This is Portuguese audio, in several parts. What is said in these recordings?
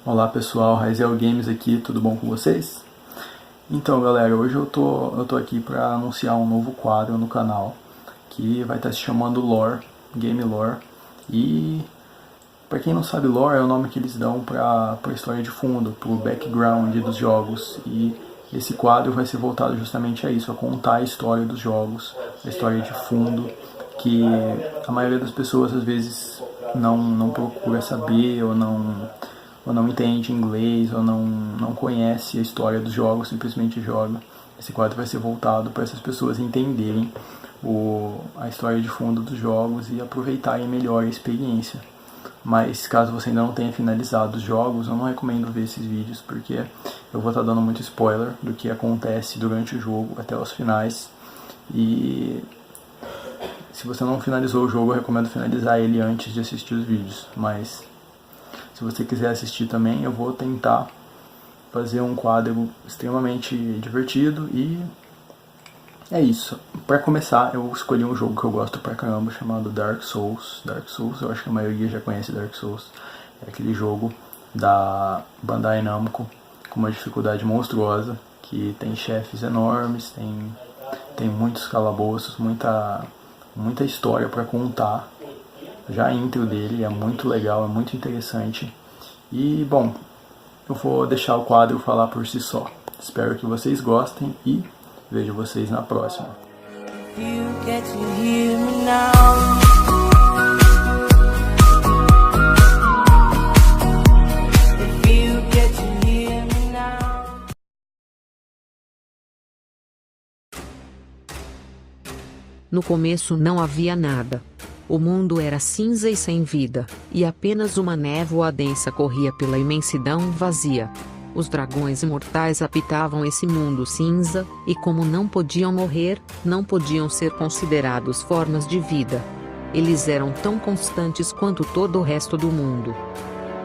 Olá pessoal, Raizel Games aqui, tudo bom com vocês? Então galera, hoje eu tô aqui para anunciar um novo quadro no canal que vai estar se chamando Lore, Game Lore. E para quem não sabe, Lore é o nome que eles dão para a história de fundo, para o background dos jogos. E esse quadro vai ser voltado justamente a isso, a contar a história dos jogos, a história de fundo, que a maioria das pessoas às vezes não procura saber ou não entende inglês, ou não conhece a história dos jogos, simplesmente joga. Esse quadro vai ser voltado para essas pessoas entenderem a história de fundo dos jogos e aproveitarem melhor a experiência. Mas caso você ainda não tenha finalizado os jogos, eu não recomendo ver esses vídeos, porque eu vou estar dando muito spoiler do que acontece durante o jogo até os finais. E se você não finalizou o jogo, eu recomendo finalizar ele antes de assistir os vídeos. Mas se você quiser assistir também, eu vou tentar fazer um quadro extremamente divertido. E é isso. Para começar, eu escolhi um jogo que eu gosto pra caramba, chamado Dark Souls. Dark Souls, eu acho que a maioria já conhece Dark Souls. É aquele jogo da Bandai Namco com uma dificuldade monstruosa, que tem chefes enormes, tem muitos calabouços, muita história para contar. Já a intro dele é muito legal, é muito interessante. E, bom, eu vou deixar o quadro falar por si só. Espero que vocês gostem e vejo vocês na próxima. No começo não havia nada. O mundo era cinza e sem vida, e apenas uma névoa densa corria pela imensidão vazia. Os dragões imortais habitavam esse mundo cinza, e como não podiam morrer, não podiam ser considerados formas de vida. Eles eram tão constantes quanto todo o resto do mundo.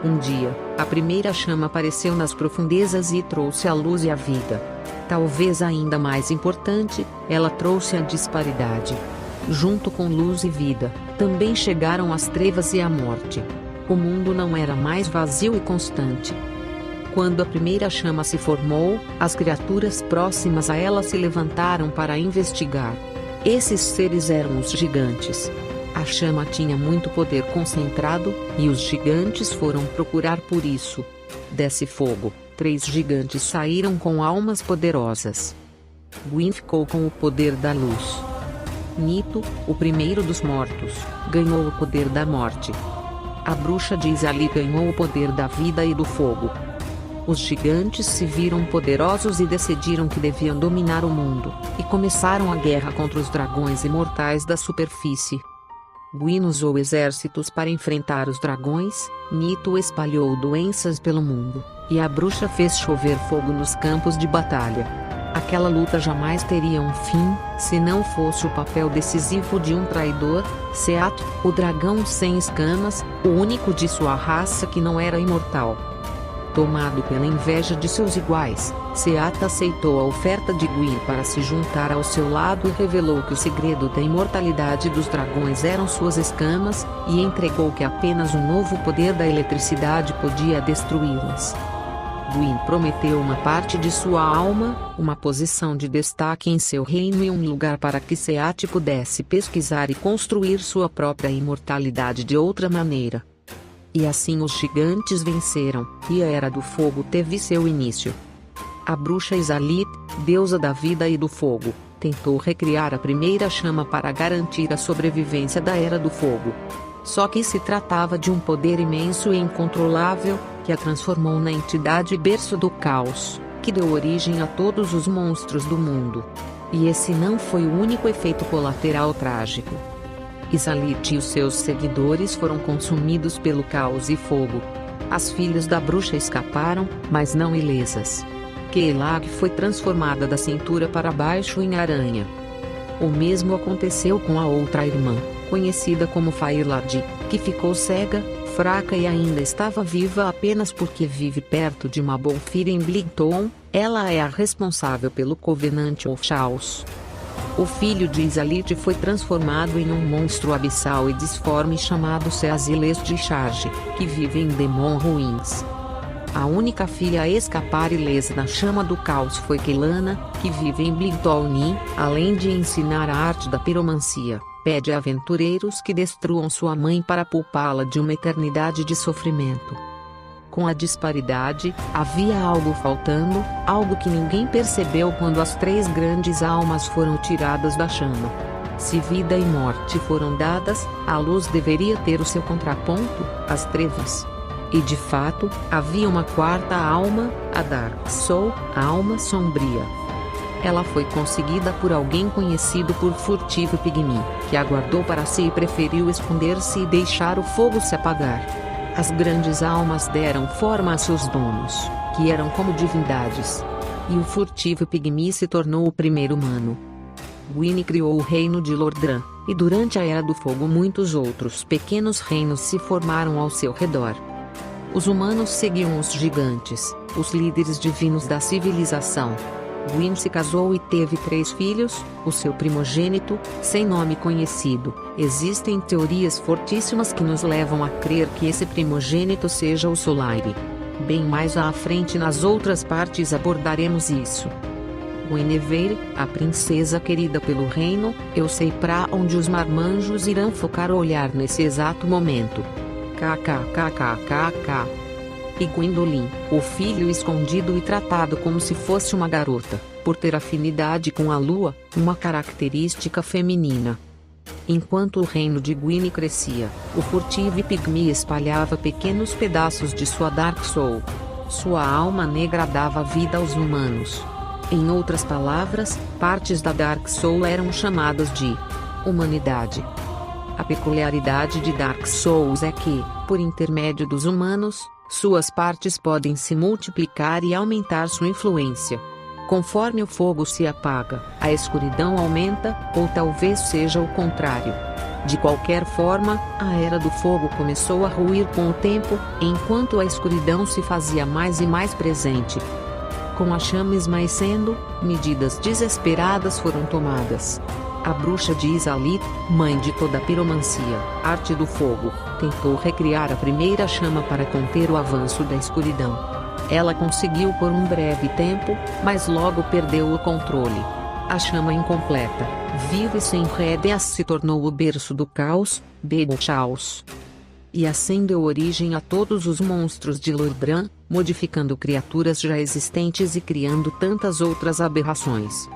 Um dia, a primeira chama apareceu nas profundezas e trouxe a luz e a vida. Talvez ainda mais importante, ela trouxe a disparidade. Junto com luz e vida, também chegaram as trevas e a morte. O mundo não era mais vazio e constante. Quando a primeira chama se formou, as criaturas próximas a ela se levantaram para investigar. Esses seres eram os gigantes. A chama tinha muito poder concentrado, e os gigantes foram procurar por isso. Desse fogo, 3 gigantes saíram com almas poderosas. Gwyn ficou com o poder da luz. Nito, o primeiro dos mortos, ganhou o poder da morte. A bruxa de Izali ganhou o poder da vida e do fogo. Os gigantes se viram poderosos e decidiram que deviam dominar o mundo, e começaram a guerra contra os dragões imortais da superfície. Gwyn usou exércitos para enfrentar os dragões, Nito espalhou doenças pelo mundo, e a bruxa fez chover fogo nos campos de batalha. Aquela luta jamais teria um fim, se não fosse o papel decisivo de um traidor, Seat, o dragão sem escamas, o único de sua raça que não era imortal. Tomado pela inveja de seus iguais, Seat aceitou a oferta de Gwyn para se juntar ao seu lado e revelou que o segredo da imortalidade dos dragões eram suas escamas, e entregou que apenas o novo poder da eletricidade podia destruí-las. Gwyn prometeu uma parte de sua alma, uma posição de destaque em seu reino e um lugar para que Seat pudesse pesquisar e construir sua própria imortalidade de outra maneira. E assim os gigantes venceram, e a Era do Fogo teve seu início. A bruxa Izali, deusa da vida e do fogo, tentou recriar a primeira chama para garantir a sobrevivência da Era do Fogo. Só que se tratava de um poder imenso e incontrolável, que a transformou na entidade berço do caos, que deu origem a todos os monstros do mundo. E esse não foi o único efeito colateral trágico. Izalit e os seus seguidores foram consumidos pelo caos e fogo. As filhas da bruxa escaparam, mas não ilesas. Keilag foi transformada da cintura para baixo em aranha. O mesmo aconteceu com a outra irmã, conhecida como Fairlad, que ficou cega, fraca e ainda estava viva apenas porque vive perto de uma Bonfire em Bligton. Ela é a responsável pelo Covenant of Chaos. O filho de Izalit foi transformado em um monstro abissal e disforme chamado Seaziles de Charge, que vive em Demon Ruins. A única filha a escapar ilesa da chama do caos foi Kelana, que vive em Bligtolni, além de ensinar a arte da piromancia. Pede a aventureiros que destruam sua mãe para poupá-la de uma eternidade de sofrimento. Com a disparidade, havia algo faltando, algo que ninguém percebeu quando as 3 grandes almas foram tiradas da chama. Se vida e morte foram dadas, a luz deveria ter o seu contraponto, as trevas. E de fato, havia uma 4ª alma, a Dark Soul, a alma sombria. Ela foi conseguida por alguém conhecido por Furtivo Pigmy, que aguardou para si e preferiu esconder-se e deixar o fogo se apagar. As grandes almas deram forma a seus donos, que eram como divindades. E o Furtivo Pigmy se tornou o primeiro humano. Gwyn criou o reino de Lordran, e durante a Era do Fogo muitos outros pequenos reinos se formaram ao seu redor. Os humanos seguiam os gigantes, os líderes divinos da civilização. Gwyn se casou e teve 3 filhos, o seu primogênito, sem nome conhecido. Existem teorias fortíssimas que nos levam a crer que esse primogênito seja o Solaire. Bem mais à frente nas outras partes abordaremos isso. Guinevere, a princesa querida pelo reino, eu sei pra onde os marmanjos irão focar o olhar nesse exato momento. KKKKKK. E Gwendolyn, o filho escondido e tratado como se fosse uma garota, por ter afinidade com a lua, uma característica feminina. Enquanto o reino de Gwyn crescia, o Furtivo Pigmy espalhava pequenos pedaços de sua Dark Soul. Sua alma negra dava vida aos humanos. Em outras palavras, partes da Dark Soul eram chamadas de humanidade. A peculiaridade de Dark Souls é que, por intermédio dos humanos, suas partes podem se multiplicar e aumentar sua influência. Conforme o fogo se apaga, a escuridão aumenta, ou talvez seja o contrário. De qualquer forma, a Era do Fogo começou a ruir com o tempo, enquanto a escuridão se fazia mais e mais presente. Com a chama esmaecendo, medidas desesperadas foram tomadas. A bruxa de Izalith, mãe de toda a piromancia, arte do fogo, tentou recriar a primeira chama para conter o avanço da escuridão. Ela conseguiu por um breve tempo, mas logo perdeu o controle. A chama incompleta, viva e sem rédeas se tornou o berço do caos, Bechaos. E assim deu origem a todos os monstros de Lordran, modificando criaturas já existentes e criando tantas outras aberrações.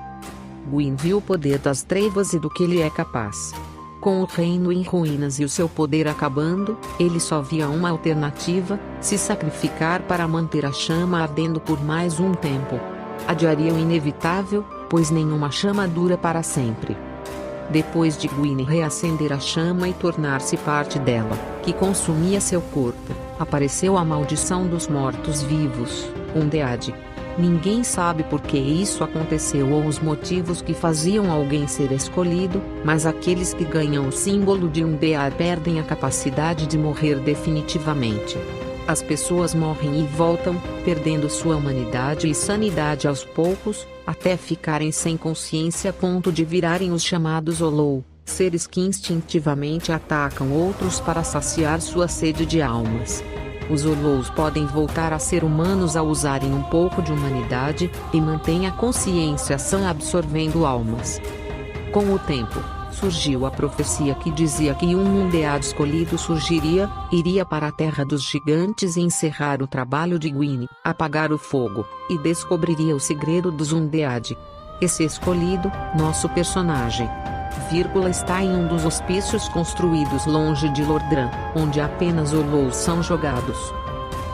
Gwyn viu o poder das trevas e do que ele é capaz. Com o reino em ruínas e o seu poder acabando, ele só via uma alternativa: se sacrificar para manter a chama ardendo por mais um tempo. Adiaria o inevitável, pois nenhuma chama dura para sempre. Depois de Gwyn reacender a chama e tornar-se parte dela, que consumia seu corpo, apareceu a maldição dos mortos-vivos, Undead. Ninguém sabe por que isso aconteceu ou os motivos que faziam alguém ser escolhido, mas aqueles que ganham o símbolo de Undead perdem a capacidade de morrer definitivamente. As pessoas morrem e voltam, perdendo sua humanidade e sanidade aos poucos, até ficarem sem consciência a ponto de virarem os chamados Olou, seres que instintivamente atacam outros para saciar sua sede de almas. Os Olous podem voltar a ser humanos ao usarem um pouco de humanidade, e mantêm a consciência sã absorvendo almas. Com o tempo, surgiu a profecia que dizia que um Undead escolhido surgiria, iria para a Terra dos Gigantes e encerrar o trabalho de Gwyn, apagar o fogo, e descobriria o segredo dos Undead. Esse escolhido, nosso personagem, está em um dos hospícios construídos longe de Lordran, onde apenas Olous são jogados.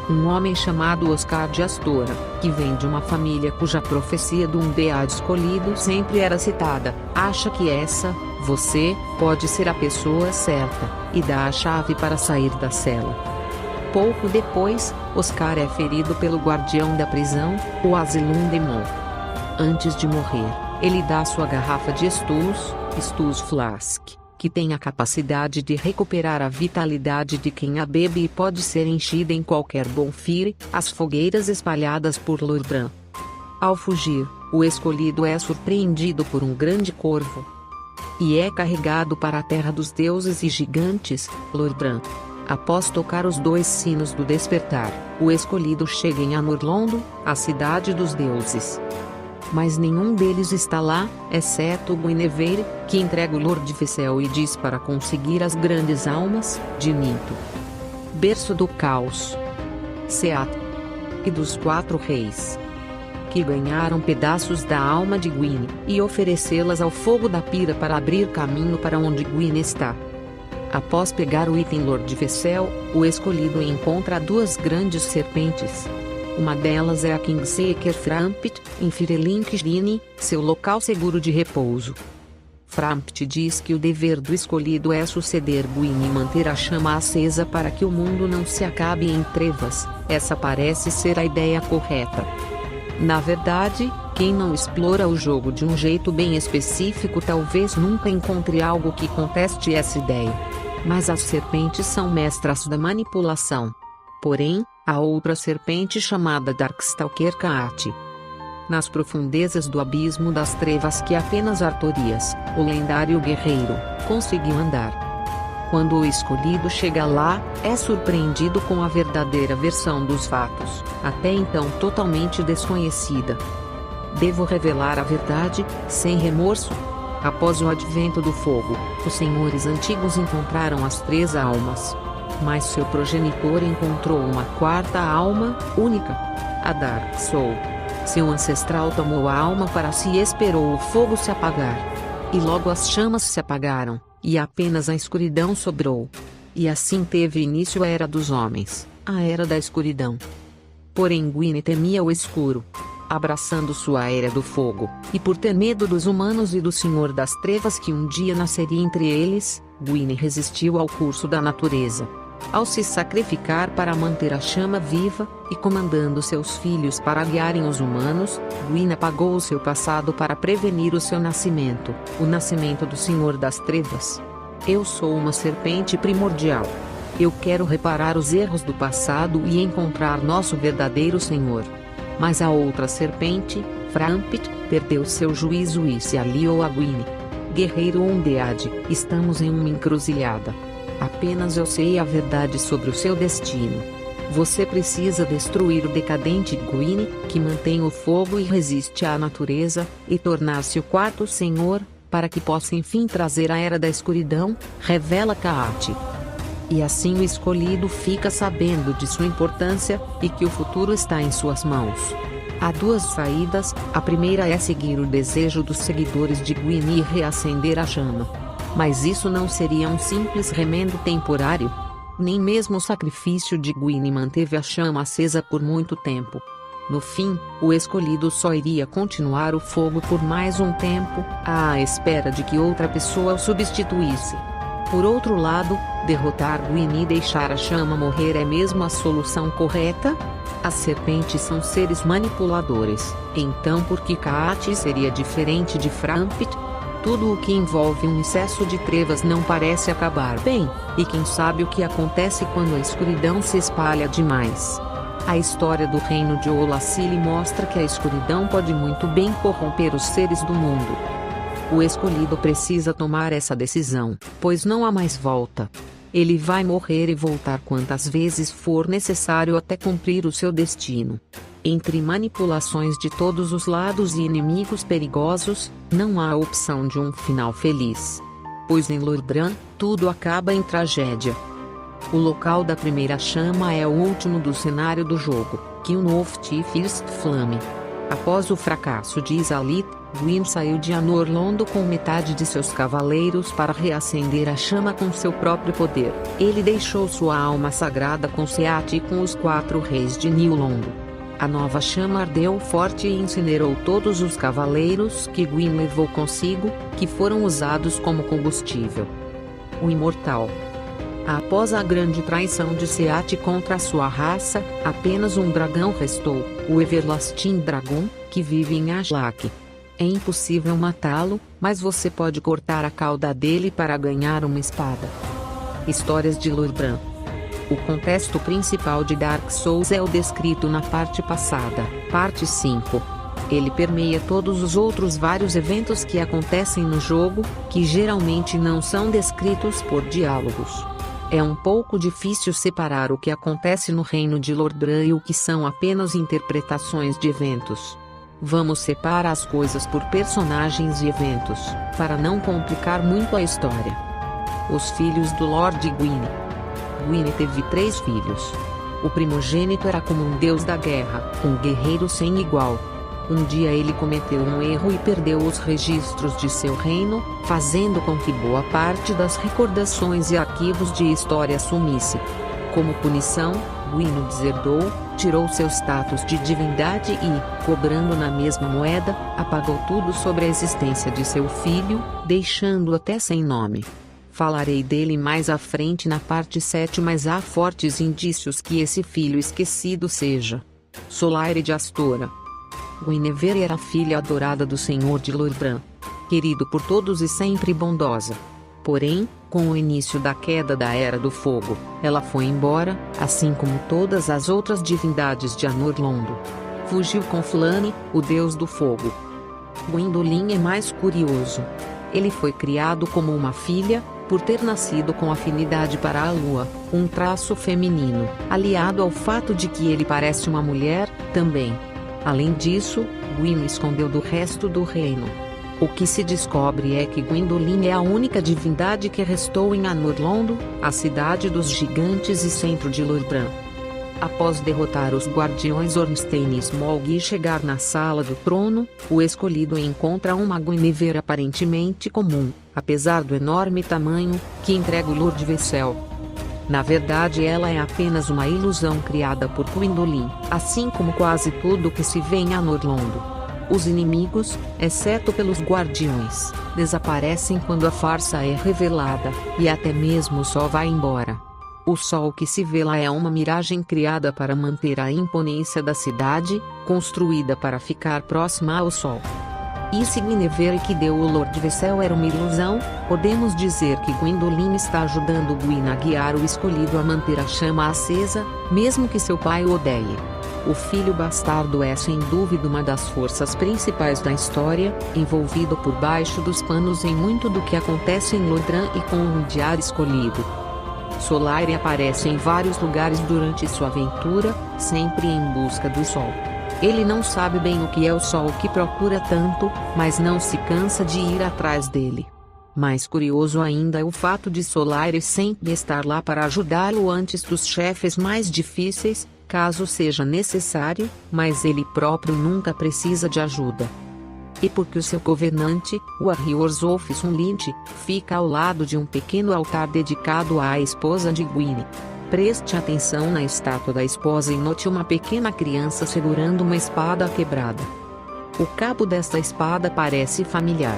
Um homem chamado Oscar de Astora, que vem de uma família cuja profecia do Undead escolhido sempre era citada, acha que você, pode ser a pessoa certa, e dá a chave para sair da cela. Pouco depois, Oscar é ferido pelo guardião da prisão, o Azilum Demon. Antes de morrer, ele dá sua garrafa de Stus Flask, que tem a capacidade de recuperar a vitalidade de quem a bebe e pode ser enchida em qualquer bonfire, as fogueiras espalhadas por Lordran. Ao fugir, o escolhido é surpreendido por um grande corvo e é carregado para a terra dos deuses e gigantes, Lordran. Após tocar os 2 sinos do despertar, o escolhido chega em Anor-Londo, a cidade dos deuses. Mas nenhum deles está lá, exceto Guinevere, que entrega o Lord Vessel e diz para conseguir as grandes almas de Ninto, berço do caos, Seat e dos 4 reis, que ganharam pedaços da alma de Gwyn, e oferecê-las ao fogo da pira para abrir caminho para onde Gwyn está. Após pegar o item Lord Vessel, o escolhido encontra 2 grandes serpentes. Uma delas é a Kingseeker Frampit, em Firelink-Rini, seu local seguro de repouso. Frampit diz que o dever do escolhido é suceder Gwyn e manter a chama acesa para que o mundo não se acabe em trevas. Essa parece ser a ideia correta. Na verdade, quem não explora o jogo de um jeito bem específico talvez nunca encontre algo que conteste essa ideia. Mas as serpentes são mestras da manipulação. Porém, há outra serpente chamada Darkstalker Kaati, nas profundezas do abismo das trevas que apenas Artorias, o lendário guerreiro, conseguiu andar. Quando o escolhido chega lá, é surpreendido com a verdadeira versão dos fatos, até então totalmente desconhecida. Devo revelar a verdade, sem remorso? Após o advento do fogo, os senhores antigos encontraram as 3 almas. Mas seu progenitor encontrou uma 4ª alma, única, a Dark Soul. Seu ancestral tomou a alma para si e esperou o fogo se apagar. E logo as chamas se apagaram, e apenas a escuridão sobrou. E assim teve início a Era dos Homens, a Era da Escuridão. Porém Gwyn temia o escuro, abraçando sua Era do Fogo, e por ter medo dos humanos e do Senhor das Trevas que um dia nasceria entre eles, Gwyn resistiu ao curso da natureza. Ao se sacrificar para manter a chama viva, e comandando seus filhos para guiarem os humanos, Gwyn apagou o seu passado para prevenir o seu nascimento, o nascimento do Senhor das Trevas. Eu sou uma serpente primordial. Eu quero reparar os erros do passado e encontrar nosso verdadeiro Senhor. Mas a outra serpente, Frampit, perdeu seu juízo e se aliou a Gwyn. Guerreiro Undead, estamos em uma encruzilhada. Apenas eu sei a verdade sobre o seu destino. Você precisa destruir o decadente Gwyn, que mantém o fogo e resiste à natureza, e tornar-se o 4º senhor, para que possa enfim trazer a Era da Escuridão, revela Kaati. E assim o escolhido fica sabendo de sua importância, e que o futuro está em suas mãos. Há 2 saídas, a primeira é seguir o desejo dos seguidores de Gwyn e reacender a chama. Mas isso não seria um simples remendo temporário. Nem mesmo o sacrifício de Gwyn manteve a chama acesa por muito tempo. No fim, o escolhido só iria continuar o fogo por mais um tempo, à espera de que outra pessoa o substituísse. Por outro lado, derrotar Gwyn e deixar a chama morrer é mesmo a solução correta? As serpentes são seres manipuladores, então por que Kaati seria diferente de Frampit? Tudo o que envolve um excesso de trevas não parece acabar bem, e quem sabe o que acontece quando a escuridão se espalha demais. A história do reino de Olasili mostra que a escuridão pode muito bem corromper os seres do mundo. O escolhido precisa tomar essa decisão, pois não há mais volta. Ele vai morrer e voltar quantas vezes for necessário até cumprir o seu destino. Entre manipulações de todos os lados e inimigos perigosos, não há opção de um final feliz. Pois em Lorbran, tudo acaba em tragédia. O local da primeira chama é o último do cenário do jogo, Kilnoft First Flame. Após o fracasso de Izalit, Gwyn saiu de Anor-Londo com metade de seus cavaleiros para reacender a chama com seu próprio poder. Ele deixou sua alma sagrada com Seat e com os 4 reis de New Londo. A nova chama ardeu forte e incinerou todos os cavaleiros que Gwyn levou consigo, que foram usados como combustível. O Imortal. Após a grande traição de Seat contra a sua raça, apenas um dragão restou, o Everlasting Dragon, que vive em Ashlak. É impossível matá-lo, mas você pode cortar a cauda dele para ganhar uma espada. Histórias de Lorbran. O contexto principal de Dark Souls é o descrito na parte passada, parte 5. Ele permeia todos os outros vários eventos que acontecem no jogo, que geralmente não são descritos por diálogos. É um pouco difícil separar o que acontece no reino de Lordran e o que são apenas interpretações de eventos. Vamos separar as coisas por personagens e eventos, para não complicar muito a história. Os filhos do Lord Gwyn. Gwyn teve 3 filhos. O primogênito era como um deus da guerra, um guerreiro sem igual. Um dia ele cometeu um erro e perdeu os registros de seu reino, fazendo com que boa parte das recordações e arquivos de história sumisse. Como punição, Gwyn o deserdou, tirou seu status de divindade e, cobrando na mesma moeda, apagou tudo sobre a existência de seu filho, deixando-o até sem nome. Falarei dele mais à frente na parte 7, mas há fortes indícios que esse filho esquecido seja Solaire de Astora. Guinevere era a filha adorada do Senhor de Lordran, querido por todos e sempre bondosa. Porém, com o início da queda da Era do Fogo, ela foi embora, assim como todas as outras divindades de Anor Londo. Fugiu com Flane, o deus do fogo. Gwyndolin é mais curioso. Ele foi criado como uma filha, por ter nascido com afinidade para a lua, um traço feminino, aliado ao fato de que ele parece uma mulher, também. Além disso, Gwyn o escondeu do resto do reino. O que se descobre é que Gwyndolin é a única divindade que restou em Anor Londo, a cidade dos gigantes e centro de Lordran. Após derrotar os guardiões Ornstein e Smaug e chegar na sala do trono, o escolhido encontra uma Guinevere aparentemente comum, apesar do enorme tamanho, que entrega o Lord Vessel. Na verdade, ela é apenas uma ilusão criada por Gwyndolin, assim como quase tudo que se vê em Anor Londo. Os inimigos, exceto pelos guardiões, desaparecem quando a farsa é revelada, e até mesmo o sol vai embora. O sol que se vê lá é uma miragem criada para manter a imponência da cidade, construída para ficar próxima ao sol. E se Guinevere que deu o Lord Vessel era uma ilusão, podemos dizer que Gwyndolin está ajudando Gwyn a guiar o escolhido a manter a chama acesa, mesmo que seu pai o odeie. O filho bastardo é sem dúvida uma das forças principais da história, envolvido por baixo dos panos em muito do que acontece em Lordran e com o Diário Escolhido. Solaire aparece em vários lugares durante sua aventura, sempre em busca do sol. Ele não sabe bem o que é o sol que procura tanto, mas não se cansa de ir atrás dele. Mais curioso ainda é o fato de Solaire sempre estar lá para ajudá-lo antes dos chefes mais difíceis, caso seja necessário, mas ele próprio nunca precisa de ajuda. E porque o seu governante, o Arriorzolf Sunlint, fica ao lado de um pequeno altar dedicado à esposa de Gwyn. Preste atenção na estátua da esposa e note uma pequena criança segurando uma espada quebrada. O cabo desta espada parece familiar.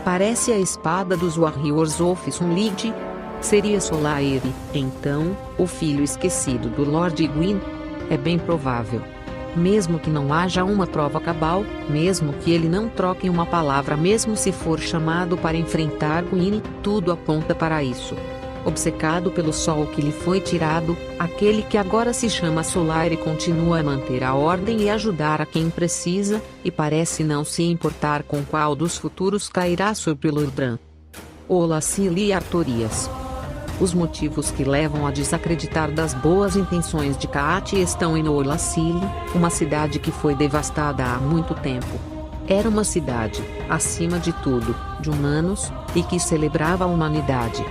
Parece a espada dos Arriorzolf Sunlint. Seria Solaire, então, o filho esquecido do Lord Gwyn? É bem provável. Mesmo que não haja uma prova cabal, mesmo que ele não troque uma palavra, mesmo se for chamado para enfrentar Gwyn, tudo aponta para isso. Obcecado pelo sol que lhe foi tirado, aquele que agora se chama Solaire continua a manter a ordem e ajudar a quem precisa, e parece não se importar com qual dos futuros cairá sobre Lordran. Olasili e Artorias. Os motivos que levam a desacreditar das boas intenções de Kaati estão em Olasili, uma cidade que foi devastada há muito tempo. Era uma cidade, acima de tudo, de humanos, e que celebrava a humanidade.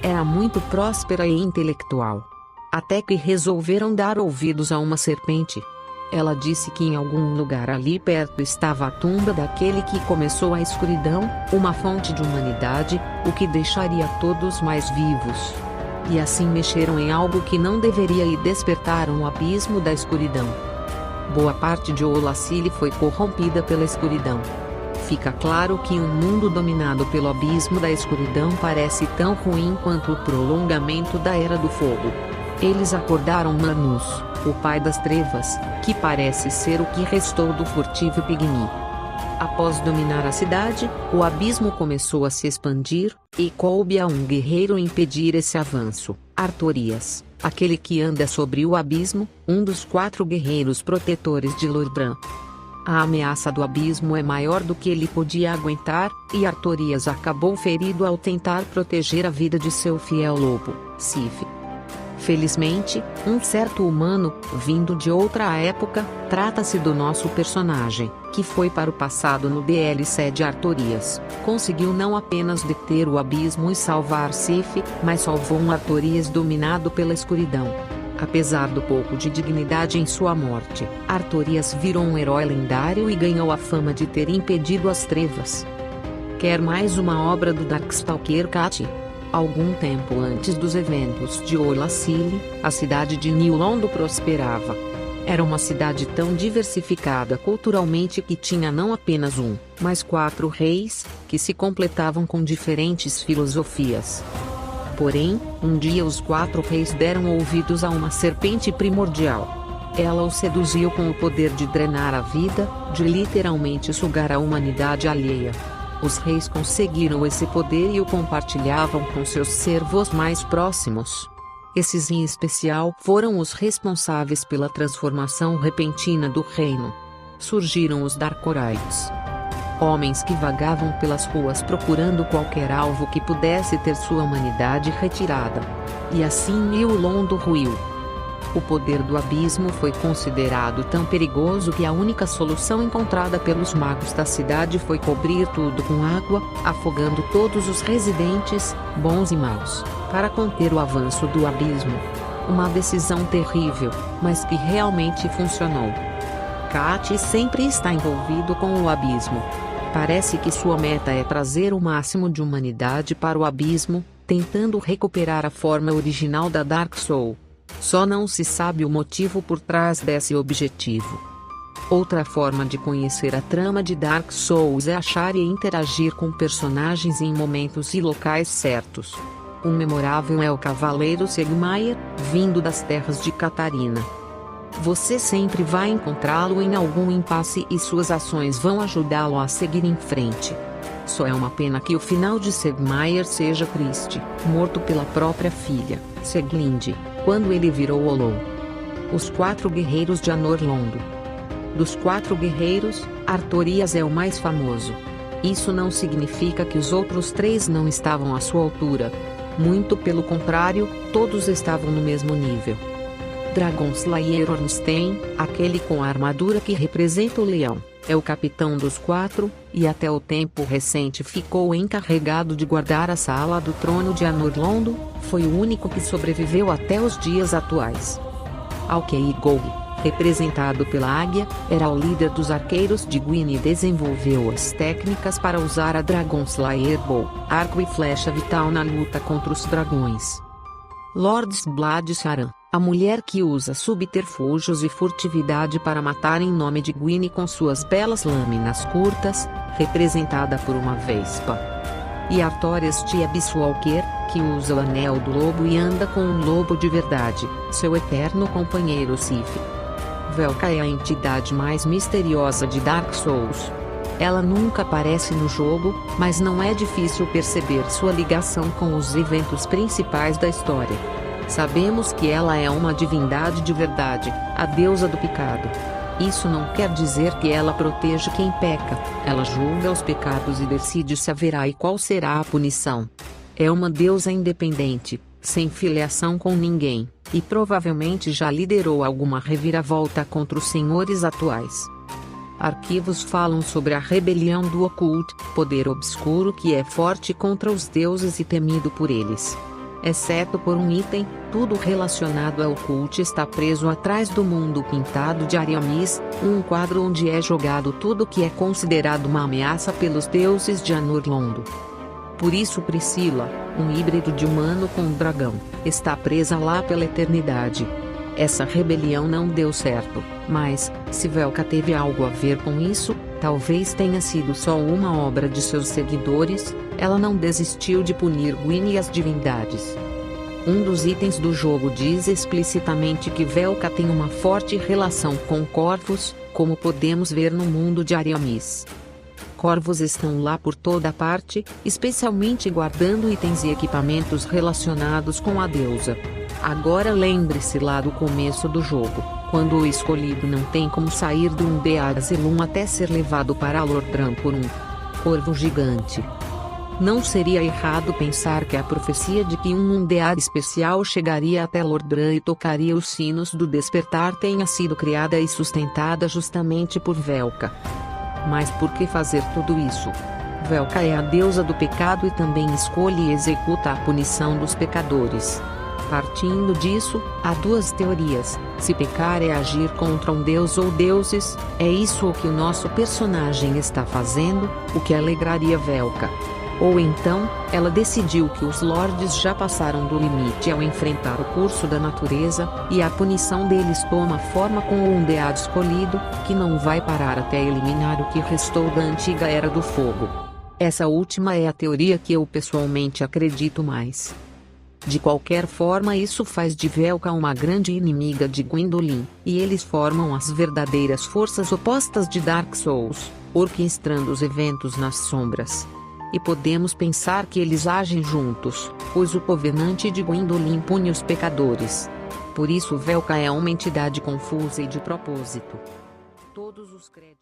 Era muito próspera e intelectual. Até que resolveram dar ouvidos a uma serpente. Ela disse que em algum lugar ali perto estava a tumba daquele que começou a escuridão, uma fonte de humanidade, o que deixaria todos mais vivos. E assim mexeram em algo que não deveria e despertaram o abismo da escuridão. Boa parte de Olasili foi corrompida pela escuridão. Fica claro que um mundo dominado pelo abismo da escuridão parece tão ruim quanto o prolongamento da Era do Fogo. Eles acordaram Manus, o pai das trevas, que parece ser o que restou do furtivo Pigni. Após dominar a cidade, o abismo começou a se expandir, e coube a um guerreiro impedir esse avanço, Artorias, aquele que anda sobre o abismo, um dos 4 guerreiros protetores de Lordran. A ameaça do abismo é maior do que ele podia aguentar, e Artorias acabou ferido ao tentar proteger a vida de seu fiel lobo, Sif. Felizmente, um certo humano, vindo de outra época, trata-se do nosso personagem, que foi para o passado no DLC de Artorias, conseguiu não apenas deter o abismo e salvar Sif, mas salvou um Artorias dominado pela escuridão. Apesar do pouco de dignidade em sua morte, Artorias virou um herói lendário e ganhou a fama de ter impedido as trevas. Quer mais uma obra do Darkstalker Cat? Algum tempo antes dos eventos de Olasili, a cidade de New Londo prosperava. Era uma cidade tão diversificada culturalmente que tinha não apenas um, mas 4 reis, que se completavam com diferentes filosofias. Porém, um dia os 4 reis deram ouvidos a uma serpente primordial. Ela os seduziu com o poder de drenar a vida, de literalmente sugar a humanidade alheia. Os reis conseguiram esse poder e o compartilhavam com seus servos mais próximos. Esses em especial foram os responsáveis pela transformação repentina do reino. Surgiram os Darkorites. Homens que vagavam pelas ruas procurando qualquer alvo que pudesse ter sua humanidade retirada. E assim New Londo ruiu. O poder do abismo foi considerado tão perigoso que a única solução encontrada pelos magos da cidade foi cobrir tudo com água, afogando todos os residentes, bons e maus, para conter o avanço do abismo. Uma decisão terrível, mas que realmente funcionou. Kat sempre está envolvido com o abismo. Parece que sua meta é trazer o máximo de humanidade para o abismo, tentando recuperar a forma original da Dark Soul. Só não se sabe o motivo por trás desse objetivo. Outra forma de conhecer a trama de Dark Souls é achar e interagir com personagens em momentos e locais certos. O memorável é o Cavaleiro Segmaier, vindo das terras de Catarina. Você sempre vai encontrá-lo em algum impasse e suas ações vão ajudá-lo a seguir em frente. Só é uma pena que o final de Segmaier seja triste, morto pela própria filha, Seglinde, quando ele virou Olon. Os 4 guerreiros de Anor Londo. Dos 4 guerreiros, Artorias é o mais famoso. Isso não significa que os outros 3 não estavam à sua altura. Muito pelo contrário, todos estavam no mesmo nível. Dragonslayer Ornstein, aquele com a armadura que representa o leão, é o capitão dos 4, e até o tempo recente ficou encarregado de guardar a sala do trono de Anor Londo, foi o único que sobreviveu até os dias atuais. Alkei Gol, representado pela águia, era o líder dos arqueiros de Gwyn e desenvolveu as técnicas para usar a Dragonslayer Bow, arco e flecha vital na luta contra os dragões. Lords Blood Sharan, a mulher que usa subterfúgios e furtividade para matar em nome de Gwyn com suas belas lâminas curtas, representada por uma vespa. E Artorias Tiebiswalker, que usa o anel do lobo e anda com um lobo de verdade, seu eterno companheiro Sif. Velka é a entidade mais misteriosa de Dark Souls. Ela nunca aparece no jogo, mas não é difícil perceber sua ligação com os eventos principais da história. Sabemos que ela é uma divindade de verdade, a deusa do pecado. Isso não quer dizer que ela protege quem peca, ela julga os pecados e decide se haverá e qual será a punição. É uma deusa independente, sem filiação com ninguém, e provavelmente já liderou alguma reviravolta contra os senhores atuais. Arquivos falam sobre a rebelião do Occult, poder obscuro que é forte contra os deuses e temido por eles. Exceto por um item, tudo relacionado ao Occult está preso atrás do mundo pintado de Ariamis, um quadro onde é jogado tudo que é considerado uma ameaça pelos deuses de Anor Londo. Por isso Priscila, um híbrido de humano com dragão, está presa lá pela eternidade. Essa rebelião não deu certo, mas, se Velka teve algo a ver com isso, talvez tenha sido só uma obra de seus seguidores. Ela não desistiu de punir Gwyn e as divindades. Um dos itens do jogo diz explicitamente que Velka tem uma forte relação com corvos, como podemos ver no mundo de Ariamis. Corvos estão lá por toda parte, especialmente guardando itens e equipamentos relacionados com a deusa. Agora lembre-se lá do começo do jogo, quando o escolhido não tem como sair do Umbear Zelum até ser levado para Lordran por um corvo gigante. Não seria errado pensar que a profecia de que um Undead especial chegaria até Lordran e tocaria os sinos do despertar tenha sido criada e sustentada justamente por Velka. Mas por que fazer tudo isso? Velka é a deusa do pecado e também escolhe e executa a punição dos pecadores. Partindo disso, há duas teorias: se pecar é agir contra um deus ou deuses, é isso o que o nosso personagem está fazendo, o que alegraria Velka. Ou então, ela decidiu que os lords já passaram do limite ao enfrentar o curso da natureza, e a punição deles toma forma com o Undead escolhido, que não vai parar até eliminar o que restou da antiga Era do Fogo. Essa última é a teoria que eu pessoalmente acredito mais. De qualquer forma, isso faz de Velka uma grande inimiga de Gwyndolin, e eles formam as verdadeiras forças opostas de Dark Souls, orquestrando os eventos nas sombras. E podemos pensar que eles agem juntos, pois o Covenante de Gwyndolin pune os pecadores. Por isso Velka é uma entidade confusa e de propósito. Todos os créditos